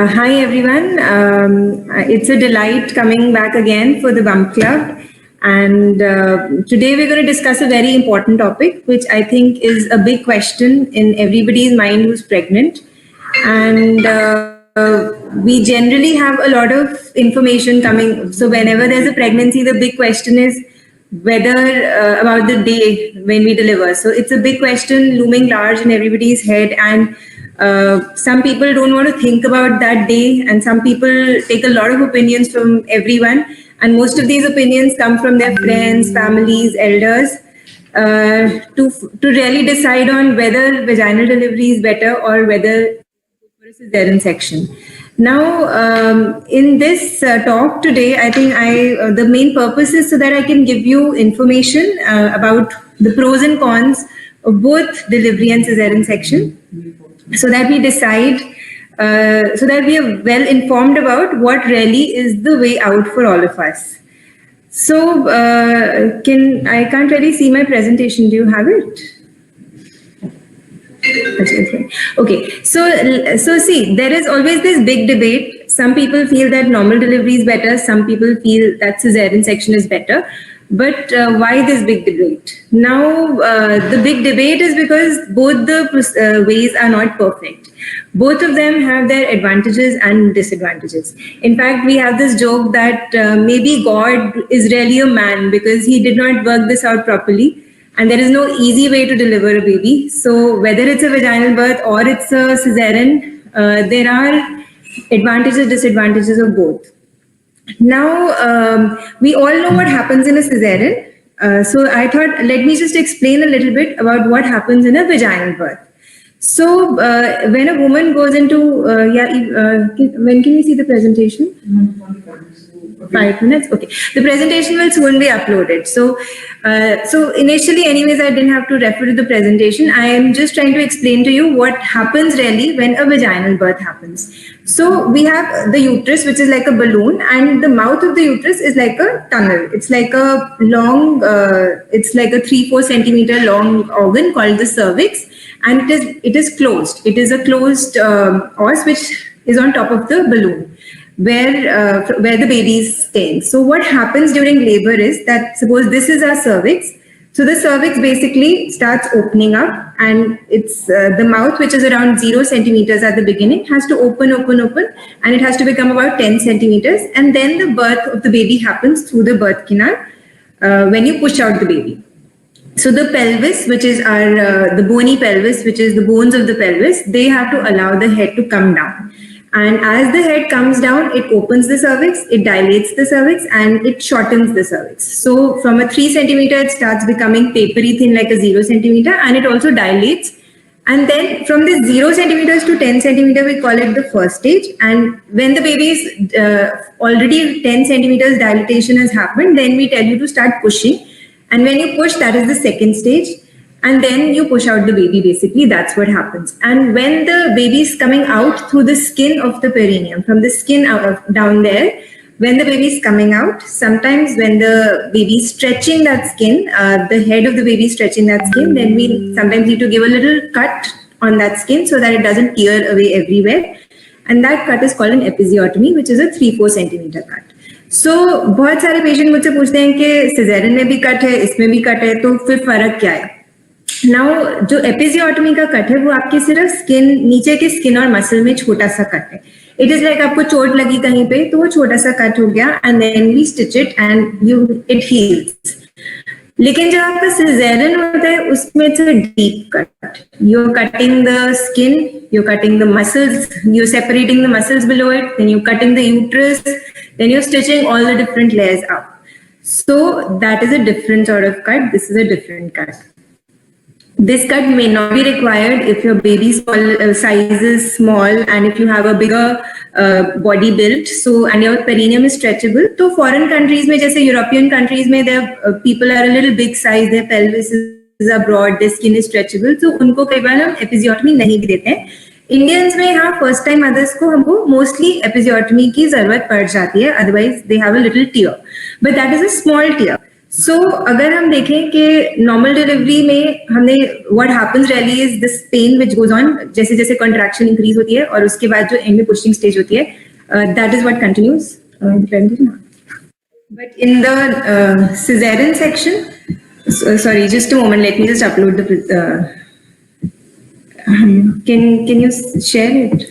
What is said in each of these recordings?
Hi everyone. It's a delight coming back again for the Bump Club. And today we're going to discuss a very important topic, which I think is a big question in everybody's mind who's pregnant. And we generally have a lot of information coming. So whenever there's a pregnancy, the big question is whether about the day when we deliver. So it's a big question looming large in everybody's head. And some people don't want to think about that day, and some people take a lot of opinions from everyone, and most of these opinions come from their friends, families, elders, to really decide on whether vaginal delivery is better or whether for a cesarean section. Now, in this talk today, I think the main purpose is so that I can give you information about the pros and cons of both delivery and cesarean section, so that we decide, so that we are well informed about what really is the way out for all of us. So, I can't really see my presentation. Do you have it? Okay, so see, there is always this big debate. Some people feel that normal delivery is better. Some people feel that cesarean section is better. But why this big debate? Now, the big debate is because both the ways are not perfect. Both of them have their advantages and disadvantages. In fact, we have this joke that maybe God is really a man because he did not work this out properly. And there is no easy way to deliver a baby. So whether it's a vaginal birth or it's a cesarean, there are advantages, disadvantages of both. Now, we all know what happens in a cesarean. So I thought, let me just explain a little bit about what happens in a vaginal birth. So when a woman goes into, when can we see the presentation? 5 minutes. Okay. The presentation will soon be uploaded. So initially, anyways, I didn't have to refer to the presentation. I am just trying to explain to you what happens really when a vaginal birth happens. So we have the uterus, which is like a balloon, and the mouth of the uterus is like a tunnel. It's like a long, it's like a 3-4 centimeter long organ called the cervix, and it is closed. It is a closed os which is on top of the balloon, where the baby is staying. So what happens during labor is that, suppose this is our cervix. So the cervix basically starts opening up, and it's the mouth, which is around 0 centimeters at the beginning, has to open, and it has to become about 10 centimeters. And then the birth of the baby happens through the birth canal when you push out the baby. So the pelvis, which is the bony pelvis, which is the bones of the pelvis, they have to allow the head to come down. And as the head comes down, it opens the cervix, it dilates the cervix, and it shortens the cervix. So from a 3 centimeter, it starts becoming papery thin like a 0 centimeter, and it also dilates. And then from this 0 centimeters to 10 centimeter, we call it the first stage. And when the baby is already 10 centimeters dilatation has happened, then we tell you to start pushing. And when you push, that is the second stage. And then you push out the baby, basically. That's what happens. And when the baby is coming out through the skin of the perineum, from the skin down there, when the baby is coming out, sometimes when the baby is stretching that skin, the head of the baby is stretching that skin, then we sometimes need to give a little cut on that skin so that it doesn't tear away everywhere. And that cut is called an episiotomy, which is a 3-4 centimeter cut. So बहुत सारे patient मुझसे पूछते हैं कि caesarean में भी cut है, इसमें भी कट है, तो फिर फर्क क्या है? नाउ जो एपिजियोटमी का कट है वो आपके सिर्फ स्किन, नीचे के स्किन और मसल में छोटा सा कट है. इट इज लाइक आपको चोट लगी कहीं पे तो वो छोटा सा कट हो गया, and then we stitch it and it heals. लेकिन जब आपका सिजेरियन होता है उसमें it's a deep cut. You are cutting the skin, you are cutting the muscles, you are separating the muscles below it, then you cutting the uterus, then you're stitching all the different layers up. So that is a different sort of cut. This is a different cut. This cut may not be required if your baby's size is small and if you have a bigger body build. So and your perineum is stretchable. So foreign countries, में जैसे European countries में, their people are a little big size, their pelvis is broad, their skin is stretchable. So उनको कई बार हम episiotomy नहीं भी देते हैं. इंडियंस में यहाँ फर्स्ट टाइम मदर्स को हमको मोस्टली एपिजियोटमी की जरूरत पड़ जाती है, otherwise they have a little tear, but that is a small tear. So अगर हम देखें कि नॉर्मल डिलीवरी में हमने what happens really is this pain which goes on, जैसे जैसे कॉन्ट्रैक्शन इंक्रीज होती है और उसके बाद जो एंड में पुशिंग स्टेज होती है, that is what continues. But in the cesarean section, sorry, just a moment. Let me just upload the. Can you share it?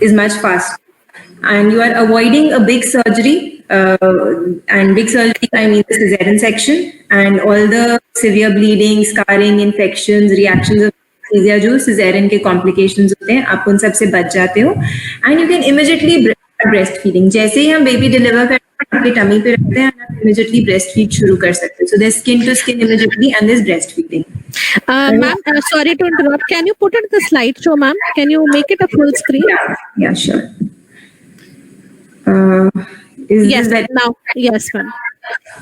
Is much faster, and you are avoiding a big surgery, and big surgery I mean the cesarean section and all the severe bleeding, scarring, infections, reactions of anesthesia जो cesarean के complications होते हैं, आप उन सब से बच जाते हो. And you can immediately breast feeding. जैसे ही हम baby deliver करते हैं आपके tummy पे रखते हैं, आप immediately breastfeed शुरू कर सकते हो. So there's skin to skin immediately and there's breastfeeding. Ma'am, sorry to interrupt. Can you put it the slideshow, ma'am? Can you make it a full screen? Yeah, sure. Yes, now. Yes, ma'am.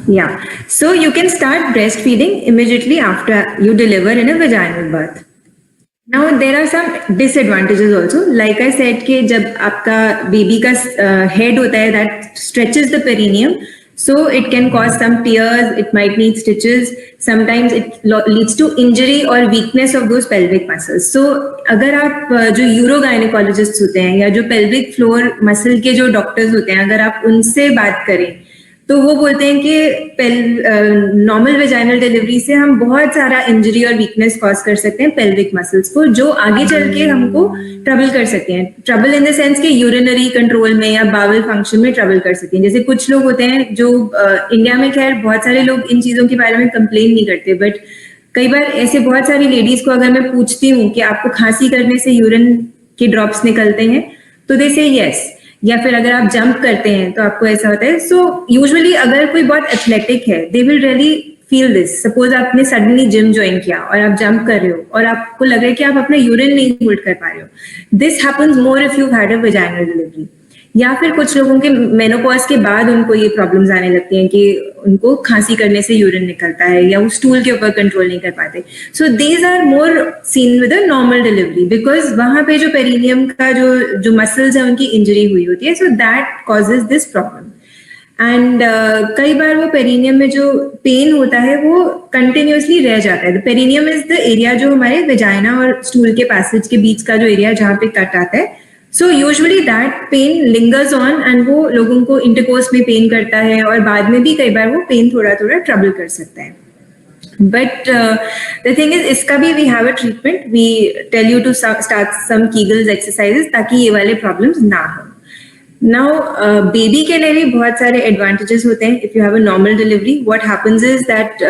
Yeah. So you can start breastfeeding immediately after you deliver in a vaginal birth. Now there are some disadvantages also. Like I said कि जब आपका baby का head होता है that stretches the perineum, so it can cause some tears. It might need stitches. Sometimes it leads to injury or weakness of those pelvic muscles. So अगर आप जो यूरोगाइनेकोलॉजिस्ट होते हैं या जो pelvic floor muscle के जो डॉक्टर्स होते हैं, अगर आप उनसे बात करें तो वो बोलते हैं कि नॉर्मल वेजाइनल डिलीवरी से हम बहुत सारा इंजरी और वीकनेस कॉज कर सकते हैं पेल्विक मसल्स को, जो आगे चल के हमको ट्रबल कर सकते हैं. ट्रबल इन द सेंस कि यूरिनरी कंट्रोल में या बावल फंक्शन में ट्रबल कर सकते हैं. जैसे कुछ लोग होते हैं जो इंडिया में, खैर बहुत सारे लोग इन चीजों के बारे में कंप्लेन नहीं करते, बट कई बार ऐसे बहुत सारी लेडीज को अगर मैं पूछती हूँ कि आपको खांसी करने से यूरिन के ड्रॉप्स निकलते हैं, तो दे से यस. या फिर अगर आप जंप करते हैं तो आपको ऐसा होता है. सो यूजुअली अगर कोई बहुत एथलेटिक है, they will really feel this. Suppose आपने सडनली जिम ज्वाइन किया और आप जंप कर रहे हो और आपको लग रहा है कि आप अपना यूरिन नहीं होल्ड कर पा रहे हो. This happens more if you had a vaginal delivery. या फिर कुछ लोगों के मेनोपॉज के बाद उनको ये प्रॉब्लम्स आने लगती हैं कि उनको खांसी करने से यूरिन निकलता है या वो स्टूल के ऊपर कंट्रोल नहीं कर पाते. So these are more seen with a normal delivery because वहां पे जो पेरिनियम का जो मसल्स है उनकी इंजरी हुई होती है. So that causes this problem. And कई बार वो पेरिनियम में जो पेन होता है वो कंटिन्यूसली रह जाता है. पेरिनियम इज द एरिया जो हमारे वेजाइना और स्टूल के पैसेज के बीच का जो एरिया जहाँ पे कट आता है. So usually that pain lingers on and वो लोगों को इंटरकोर्स में पेन करता है और बाद में भी कई बार वो पेन थोड़ा थोड़ा ट्रबल कर सकता है. बट द थिंग इज इसका भी we have a treatment. We tell you to start some kegels exercises ताकि ये वाले प्रॉब्लम्स ना हो. नाउ बेबी के लिए भी बहुत सारे एडवांटेजेस होते हैं. If you have a normal delivery, what happens is that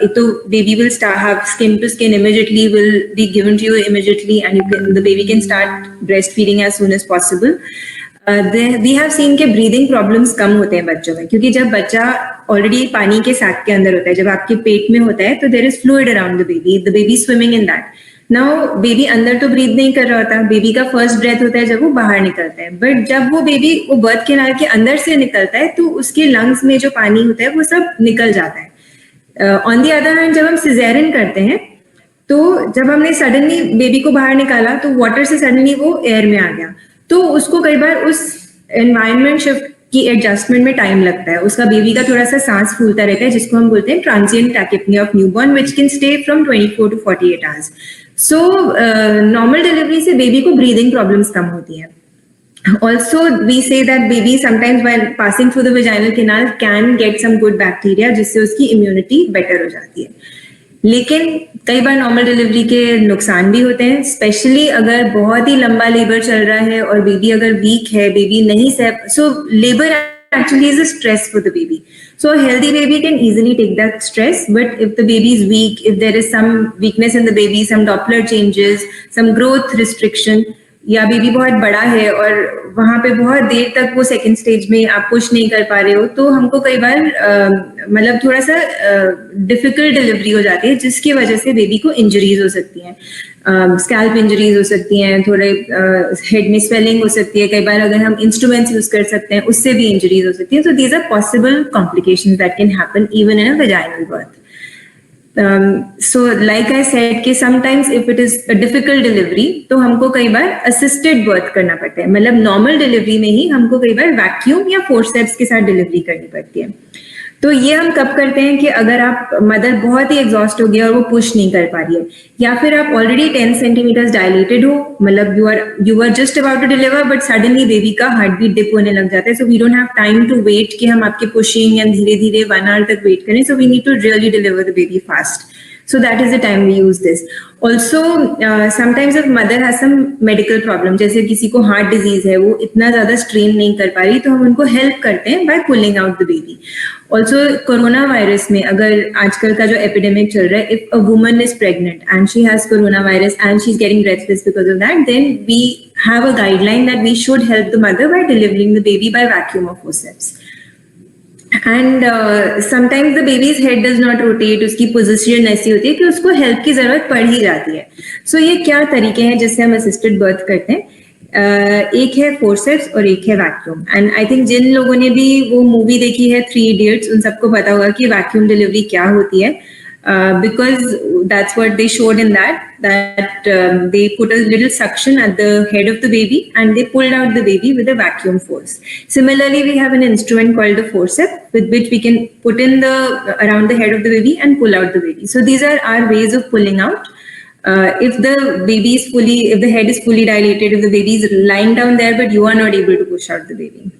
एक तो baby will have skin to skin immediately, will be given to you immediately and you can the baby can start breast feeding as soon as possible. We have seen के breathing problems कम होते हैं बच्चों में, क्योंकि जब बच्चा already पानी के सैक के अंदर होता है, जब आपके पेट में होता है, तो there is fluid around the baby swimming in that. Now baby अंदर तो ब्रीथ नहीं कर रहा होता. बेबी का फर्स्ट ब्रेथ होता है जब वो बाहर निकलता है, बट जब वो बेबी वो बर्थ कैनाल के अंदर से निकलता है तो उसके लंग्स में जो पानी होता है वो सब निकल जाता है. ऑन दी अदर हैंड जब हम सिजेरियन करते हैं तो जब हमने सडनली बेबी को बाहर निकाला तो वाटर से सडनली वो एयर में आ गया, तो उसको कई बार उस एनवायरनमेंट शिफ्ट की एडजस्टमेंट में टाइम लगता है, उसका बेबी का थोड़ा सा सांस फूलता रहता है, जिसको हम बोलते हैं transient tachypnoea of newborn, which can stay from 24 to 48 hours. So normal delivery से बेबी को ब्रीदिंग प्रॉब्लम्स कम होती हैं. Also, we say that baby sometimes while passing through the vaginal canal can get some good bacteria, जिससे उसकी immunity better हो जाती है. लेकिन कई बार नॉर्मल डिलीवरी के नुकसान भी होते हैं, स्पेशली अगर बहुत ही लंबा लेबर चल रहा है और बेबी अगर वीक है, बेबी नहीं सह, so labour actually is a stress for the baby. So a healthy baby can easily take that stress, but if the baby is weak, if there is some weakness in the baby, some Doppler changes, some growth restriction, या baby बहुत बड़ा है और वहां पे बहुत देर तक वो सेकंड स्टेज में आप पुश नहीं कर पा रहे हो, तो हमको कई बार मतलब थोड़ा सा डिफिकल्ट डिलीवरी हो जाती है, जिसकी वजह से बेबी को इंजरीज हो सकती हैं, स्कैल्प इंजरीज हो सकती हैं, थोड़े हेड में स्वेलिंग हो सकती है, कई बार अगर हम इंस्ट्रूमेंट्स यूज कर सकते हैं उससे भी इंजरीज हो सकती है. So these are possible complications that can happen even in a vaginal birth. So like I said कि sometimes if it is a difficult delivery तो हमको कई बार assisted birth करना पड़ता है, मतलब normal delivery में ही हमको कई बार वैक्यूम या forceps के साथ डिलीवरी करनी पड़ती है. तो ये हम कब करते हैं कि अगर आप मदर बहुत ही एग्जॉस्ट हो गया और वो पुश नहीं कर पा रही है, या फिर आप ऑलरेडी 10 सेंटीमीटर्स डायलेटेड हो, मतलब you are just about to deliver but suddenly baby का हार्ट बीट डिप होने लग जाता है. So we don't have time to wait कि हम आपके पुशिंग या धीरे धीरे 1 hour तक वेट करें. So we need to really deliver the baby fast. So that is the time we use this. Also, sometimes if mother has some medical problem, जैसे किसी को heart disease है, वो इतना ज़्यादा strain नहीं कर पा रही, तो हम उनको help करते हैं by pulling out the baby. Also, coronavirus में अगर आजकल का जो epidemic चल रहा है, if a woman is pregnant and she has coronavirus and she's getting breathless because of that, then we have a guideline that we should help the mother by delivering the baby by vacuum of forceps. And sometimes the babies head does not rotate, उसकी position ऐसी होती है कि उसको help की जरूरत पड़ ही जाती है. सो ये क्या तरीके हैं जिससे हम असिस्टेड बर्थ करते हैं? एक है फोर्सेप्स और एक है वैक्यूम. एंड आई थिंक जिन लोगों ने भी वो मूवी देखी है 3 Idiots, उन सबको पता होगा कि वैक्यूम डिलीवरी क्या होती है. Because that's what they showed in that they put a little suction at the head of the baby and they pulled out the baby with a vacuum force. Similarly, we have an instrument called the forceps with which we can put in around the head of the baby and pull out the baby. So these are our ways of pulling out. If the head is fully dilated, if the baby is lying down there but you are not able to push out the baby.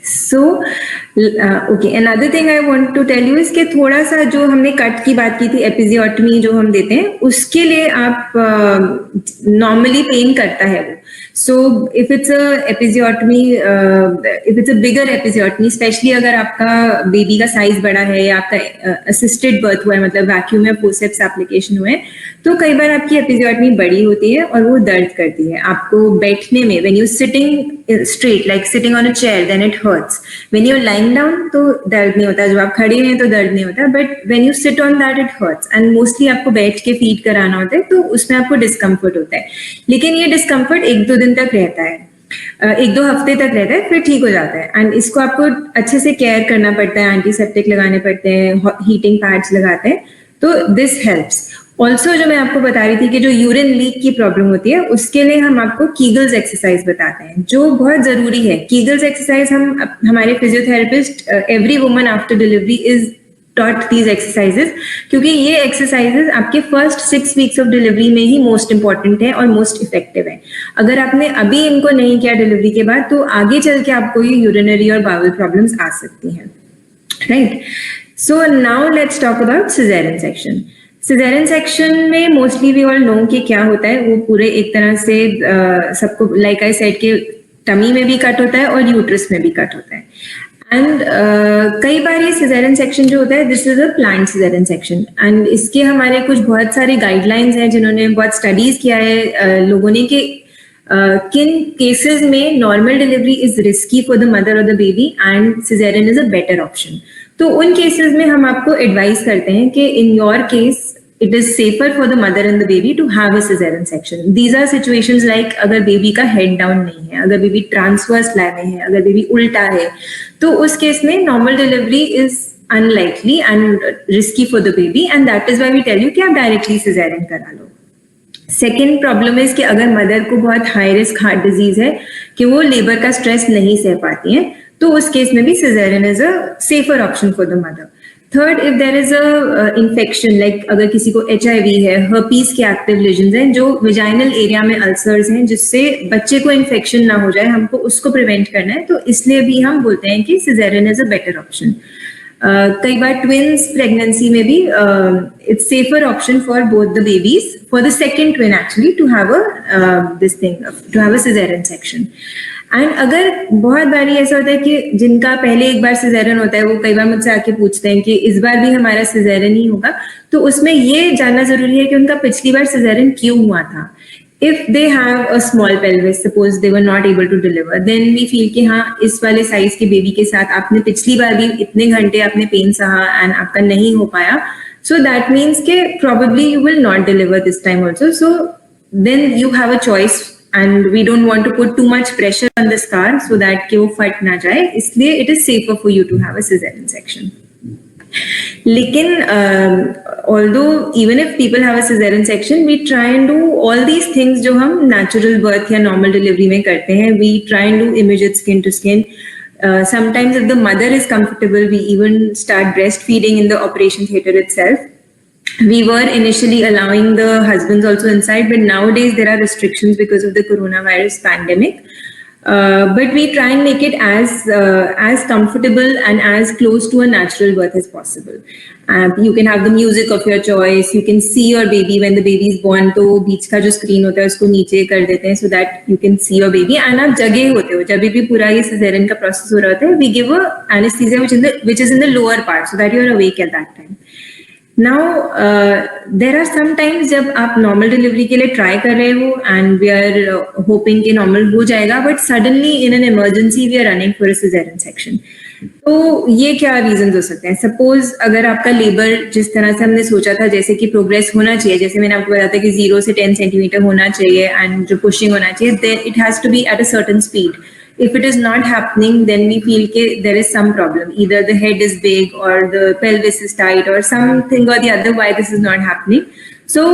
So, okay, another thing I want to tell you is कि थोड़ा सा जो हमने cut की बात की थी, episiotomy जो हम देते हैं, उसके लिए आप नॉर्मली पेन करता है वो. So if it's a episiotomy, if it's a bigger episiotomy, especially अगर आपका बेबी का साइज बड़ा है या आपका असिस्टेड बर्थ हुआ है, मतलब वैक्यूम या फोर्सेप्स एप्लीकेशन हुए हैं, तो कई बार आपकी एपिजियोटमी बड़ी होती है और वो दर्द करती है आपको बैठने में. When you sitting straight like sitting on a chair then it hurts. When you are lying down तो दर्द नहीं होता, जब आप खड़े हैं तो दर्द नहीं होता, but when you sit on that it hurts. And mostly आपको बैठ के फीड कराना होता है, तो उसमें आपको डिस्कम्फर्ट होता है. लेकिन ये डिस्कम्फर्ट 1-2 दिन तक रहता है, 1-2 हफ्ते तक रहता है, फिर ठीक हो जाता है. एंड इसको आपको अच्छे से केयर करना पड़ता है, एंटीसेप्टिक लगाने पड़ते हैं, हीटिंग पैड्स लगाते हैं, तो दिस हेल्प्स. ऑल्सो जो मैं आपको बता रही थी कि जो यूरिन लीक की प्रॉब्लम होती है, उसके लिए हम आपको कीगल्स एक्सरसाइज बताते हैं, जो बहुत जरूरी है. कीगल्स एक्सरसाइज हमारे physiotherapist every woman after delivery is taught these exercises, क्योंकि ये एक्सरसाइजेस आपके फर्स्ट 6 weeks ऑफ डिलीवरी में ही मोस्ट इंपॉर्टेंट है और मोस्ट इफेक्टिव है. अगर आपने अभी इनको नहीं किया डिलीवरी के बाद, तो आगे चल के आपको ये यूरिनरी और बाउल प्रॉब्लम्स आ सकती हैं, right? So now let's talk about caesarean section. Caesarean section में मोस्टली वी ऑल नो कि क्या होता है. वो पूरे एक तरह से सबको, लाइक आई सेड, के टमी में भी कट होता है और यूट्रस में भी कट होता है. एंड कई बार ये सिजेरियन सेक्शन जो होता है, this is a planned caesarean section. And इसके हमारे कुछ बहुत सारे गाइडलाइंस हैं, जिन्होंने बहुत स्टडीज किया है लोगों ने, कि किन केसेस में normal delivery is risky for the mother और the baby and caesarean is a better option. तो उन केसेस में हम आपको एडवाइस करते हैं कि in your case it is safer for the mother and the baby to have a cesarean section. These are situations like अगर baby का हेड डाउन नहीं है, अगर बेबी ट्रांसवर्स लाई में है, अगर बेबी उल्टा है, तो उस केस में normal delivery is unlikely and risky for the baby, and that is why we tell you कि आप डायरेक्टली सिजेरियन करा लो. सेकेंड प्रॉब्लम इज कि अगर मदर को बहुत हाई रिस्क हार्ट डिजीज है, कि वो लेबर का स्ट्रेस नहीं सह पाती है, तो उस केस में भी caesarean is a safer option for the mother. Third, if there is a infection, like अगर किसी को HIV है, herpes के एक्टिव लेजन्स हैं, जो विजाइनल एरिया में अल्सर्स हैं, जिससे बच्चे को इन्फेक्शन ना हो जाए, हमको उसको प्रिवेंट करना है, तो इसलिए भी हम बोलते हैं कि caesarean is a better option. कई बार ट्विंस प्रेगनेंसी में भी it's safer option for both the babies, for the second twin actually, to have a caesarean section. And अगर बहुत बारी ऐसा होता है कि जिनका पहले एक बार सिजेरियन होता है, वो कई बार मुझसे आके पूछते हैं कि इस बार भी हमारा सिजेरियन ही होगा, तो उसमें ये जानना जरूरी है कि उनका पिछली बार सिजेरियन क्यों हुआ था. If they have a small pelvis, suppose they were not able to deliver, then we feel कि हाँ, इस वाले साइज के बेबी के साथ आपने पिछली बार भी इतने घंटे आपने पेन सहा एंड आपका नहीं हो पाया, so that means कि probably you will not deliver this time also. So then you have a choice, and we don't want to put too much pressure on the scar so that कि वो फट ना जाए, इसलिए it is safer for you to have a cesarean section. लेकिन although even if people have a cesarean section, we try and do all these things जो हम natural birth या normal delivery में करते हैं. We try and do immediate skin to skin. Sometimes if the mother is comfortable, we even start breastfeeding in the operation theater itself. We were initially allowing the husbands also inside, but nowadays there are restrictions because of the coronavirus pandemic. But we try and make it as comfortable and as close to a natural birth as possible. You can have the music of your choice. You can see your baby when the baby is born. तो बीच का जो screen होता है उसको नीचे कर देते हैं so that you can see your baby. And आप जगे होते हो जब भी पूरा ये cesarean का process हो रहा होता है. We give a anesthesia which is in the lower part so that you are awake at that time. Now, there are some times जब आप normal delivery के लिए try कर रहे हो and we are hoping कि normal हो जाएगा, but suddenly in an emergency we are running for a cesarean section. तो ये क्या reasons हो सकते हैं? Suppose अगर आपका labor जिस तरह से हमने सोचा था, जैसे कि progress होना चाहिए, जैसे मैंने आपको बताया था कि 0 से 10 सेंटीमीटर होना चाहिए and जो pushing होना चाहिए, then it has to be at a certain speed. If it is not happening, then we feel that there is some problem. Either the head is big or the pelvis is tight or something or the other why this is not happening. So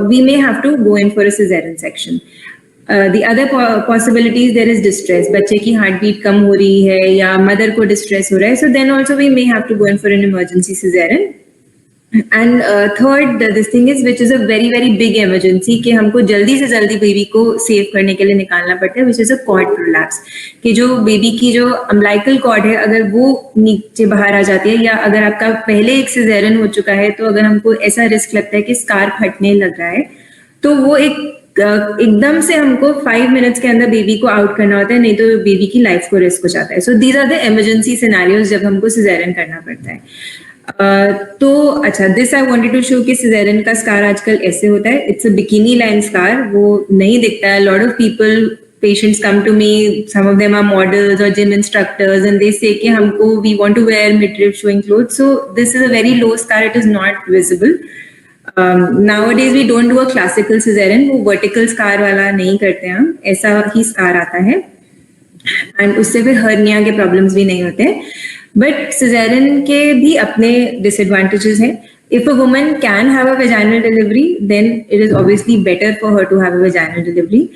we may have to go in for a cesarean section. The other possibilities, there is distress. बच्चे की heartbeat कम हो रही है या mother को distress हो रहा है. So then also we may have to go in for an emergency cesarean. And third, this thing is which is a very very big emergency कि हमको जल्दी से जल्दी बेबी को सेव करने के लिए निकालना पड़ता है, which is a cord prolapse. कि जो बेबी की जो umbilical cord है, अगर वो नीचे बाहर आ जाती है, या अगर आपका पहले एक सिजेरियन हो चुका है, तो अगर हमको ऐसा रिस्क लगता है कि स्कार फटने लग रहा है, तो वो एकदम से हमको 5 मिनट्स के अंदर बेबी को आउट करना होता है, नहीं तो बेबी की लाइफ को रिस्क हो जाता है. So these are the emergency scenarios जब हमको सिजेरियन करना पड़ता है. तो अच्छा, this I wanted to show कि सिजेरियन का स्कार आजकल ऐसे होता है. It's a bikini line scar, वो नहीं दिखता है. Lot of people, patients come to me, some of them are models or gym instructors, and they say कि हमको we want to wear midriff showing clothes. So this is a very low scar, it is not visible. Nowadays we don't do a classical cesarean, वो vertical scar वाला नहीं करते हम, ऐसा ही scar आता है, and उससे फिर hernia के problems भी नहीं होते. But cesarean के भी अपने disadvantages हैं. If a woman can have a vaginal delivery, then it is obviously better for her to have a vaginal delivery.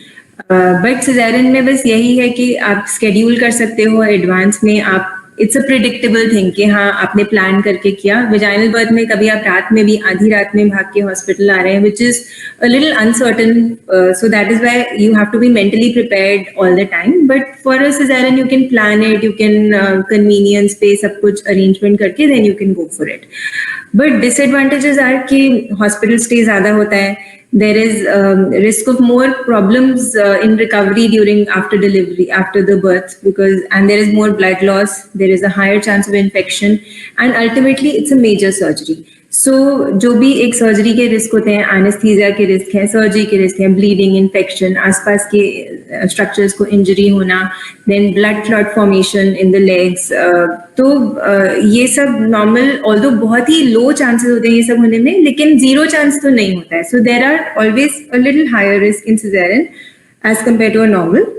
But caesarean में बस यही है कि आप स्केड्यूल कर सकते हो एडवांस में. आप इट्स अ प्रिडिक्टेबल थिंग कि हाँ, आपने प्लान करके किया. वेजाइनल बर्थ में कभी आप रात में भी, आधी रात में भाग के हॉस्पिटल आ रहे हैं, which is a little uncertain. So that is why you have to be mentally prepared all the time. But for a caesarean you can plan it, you can convenience पे सब कुछ अरेंजमेंट करके then you can go for it. But disadvantages are कि hospital stay ज्यादा होता है. There is risk of more problems in recovery during after delivery, after the birth, and there is more blood loss, there is a higher chance of infection, and ultimately it's a major surgery. So जो भी एक surgery के risk होते हैं, anaesthesia के risk है, surgery के risk है, ब्लीडिंग, इन्फेक्शन, आसपास के स्ट्रक्चर्स को इंजरी होना, then blood clot formation in the legs. तो ये सब नॉर्मल, ऑल्दो बहुत ही लो चांसेस होते हैं ये सब होने में, लेकिन जीरो चांस तो नहीं होता है. So there are always a little higher risk in caesarean as compare to a normal.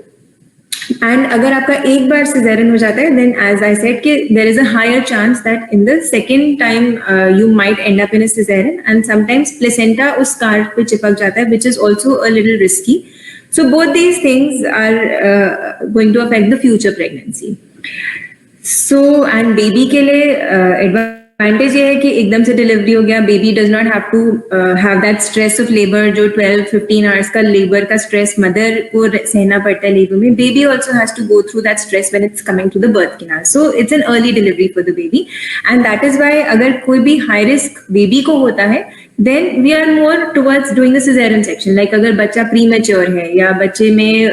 And अगर आपका एक बार सिजेरियन हो जाता है, देन एज आई सेड कि there is a higher chance that in the second time you might end up in a caesarean, and sometimes placenta उस scar पे चिपक जाता है, which is also a little risky. So both these things are going to affect the future pregnancy. So and baby के लिए advantage ये है कि एकदम से डिलीवरी हो गया, baby does not have to have that stress of labour, जो 12-15 आवर्स का लेबर का स्ट्रेस मदर को सहना पड़ता है लेबर में. Baby also has to go through that stress when it's coming to the birth canal. So it's an early delivery for the baby, and that is why अगर कोई भी high risk baby को होता है, then we are more towards doing the cesarean section. Like अगर बच्चा premature है, या बच्चे में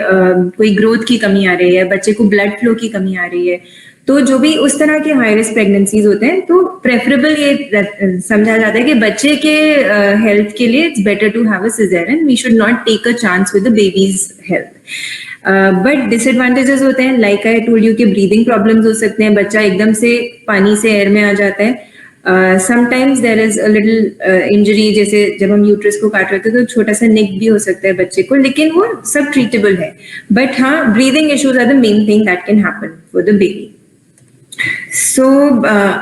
कोई ग्रोथ की कमी आ रही है, बच्चे को ब्लड फ्लो की कमी आ रही है, तो जो भी उस तरह के हाई रिस्क प्रेगनेंसीज होते हैं, तो प्रेफरेबल ये समझा जाता है कि बच्चे के हेल्थ के लिए it's better to have a caesarean. We should not take a chance with the baby's health. But disadvantages होते हैं, लाइक आई टोल्ड यू कि ब्रीदिंग प्रॉब्लम्स हो सकते हैं, बच्चा एकदम से पानी से एयर में आ जाता है. Sometimes there is a little injury, जैसे जब हम यूट्रस को काट रहे थे तो छोटा सा निक भी हो सकता है बच्चे को, लेकिन वो सब ट्रीटेबल है. बट हाँ, breathing issues are the main thing that can happen for the baby. So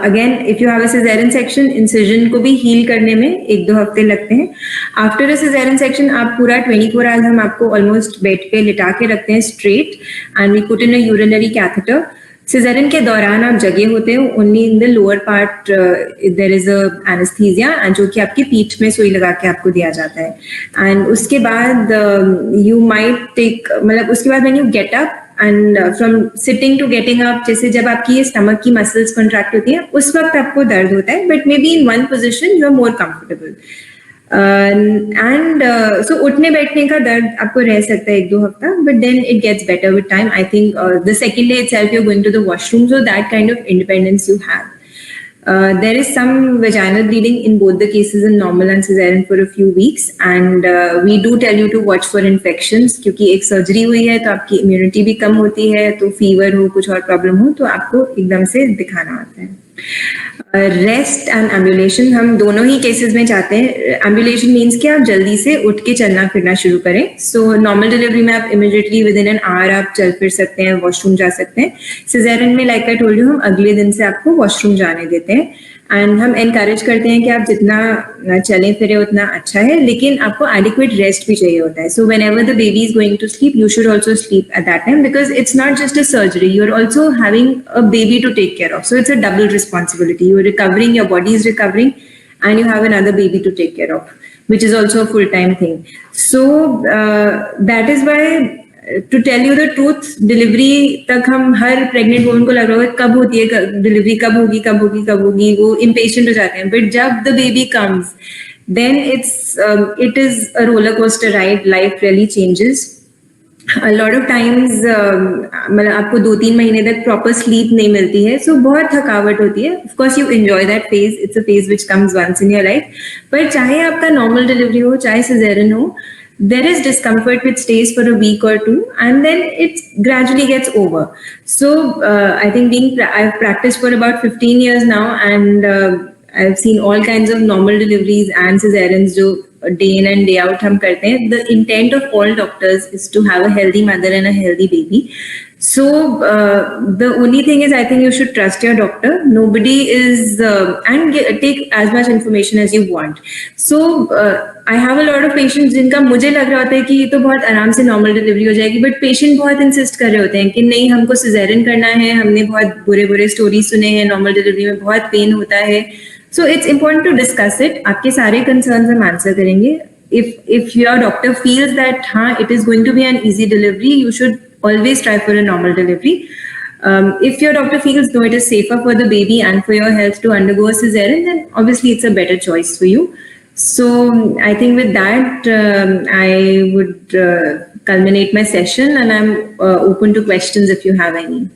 again, if you have a cesarean section, incision को भी heal करने में 1-2 हफ्ते लगते हैं. After a cesarean section, आप पूरा 24 hours हम आपको almost bed पे लिटा के रखते हैं straight, and we put in a urinary catheter. Cesarean के दौरान आप जगे होते हो, only in the lower part there is a anesthesia, and जो कि आपकी पीठ में सुई लगा के आपको दिया जाता है. And उसके बाद you might take, मतलब उसके बाद when you get up, and from sitting to getting up, जैसे जब आपकी ये स्टमक की मसल्स कॉन्ट्रैक्ट होती हैं, उस वक्त आपको दर्द होता है, but maybe in one position you are more comfortable. And so उठने बैठने का दर्द आपको रह सकता है 1-2 हफ्ता, but then it gets better with time. I think the second day itself you are going to the washroom, so that kind of independence you have. There is some vaginal bleeding in both the cases in normal and cesarean for a few weeks, and we do tell you to watch for infections, क्योंकि एक surgery हुई है तो आपकी immunity भी कम होती है, तो फीवर हो, कुछ और प्रॉब्लम हो, तो आपको एकदम से दिखाना आता है. रेस्ट एंड एम्बुलेशन हम दोनों ही केसेस में चाहते हैं. एम्बुलेशन मीन्स कि आप जल्दी से उठ के चलना फिरना शुरू करें. सो नॉर्मल डिलीवरी में आप immediately with in an hour आप चल फिर सकते हैं, वॉशरूम जा सकते हैं. सिजेरियन में लाइक आई टोल्ड यू, हम अगले दिन से आपको वॉशरूम जाने देते हैं, एंड हम एनकरेज करते हैं कि आप जितना चलें फिरें उतना अच्छा है, लेकिन आपको एडिक्वेट रेस्ट भी चाहिए होता है. So whenever the baby is going to sleep, you should also sleep at that time, because it's not just a surgery, you are also having a baby to take care of. So it's a double responsibility. You are recovering, your body is recovering, and you have another baby to take care of, which is also a full-time thing. So that is why, to tell you the truth, delivery तक हम हर pregnant woman को लग रहा है कब होती है delivery, कब होगी कब होगी कब होगी, वो इम्पेशेंट हो जाते हैं. बट जब the baby comes, then it is a roller coaster ride. Life really changes. A lot of times मतलब आपको 2-3 महीने तक प्रॉपर स्लीप नहीं मिलती है, सो बहुत थकावट होती है. Of course you enjoy that phase, it's a phase which comes once in your life. पर चाहे आपका नॉर्मल डिलीवरी हो, चाहे सिजेरियन हो, there is discomfort which stays for a week or 2, and then it gradually gets over. So I think I've practiced for about 15 years now, and I've seen all kinds of normal deliveries and cesareans जो day in and day out हम करते हैं. The intent of all doctors is to have a healthy mother and a healthy baby. So the only thing is, I think you should trust your doctor. Nobody is and take as much information as you want. So I have a lot of patients जिनका मुझे लग रहा होता है कि ये तो बहुत आराम से नॉर्मल डिलीवरी हो जाएगी, बट पेशेंट बहुत इंसिस्ट कर रहे होते हैं कि नहीं, हमको सिजेरियन करना है. हमने बहुत बुरे स्टोरी सुने हैं, नॉर्मल डिलीवरी में बहुत पेन होता है. So it's important to discuss it. आपके सारे concerns हम answer करेंगे. If your doctor feels that it is going to be an easy delivery, you should always try for a normal delivery. If your doctor feels no, it is safer for the baby and for your health to undergo a cesarean, then obviously it's a better choice for you. So I think with that, I would culminate my session, and I'm open to questions if you have any.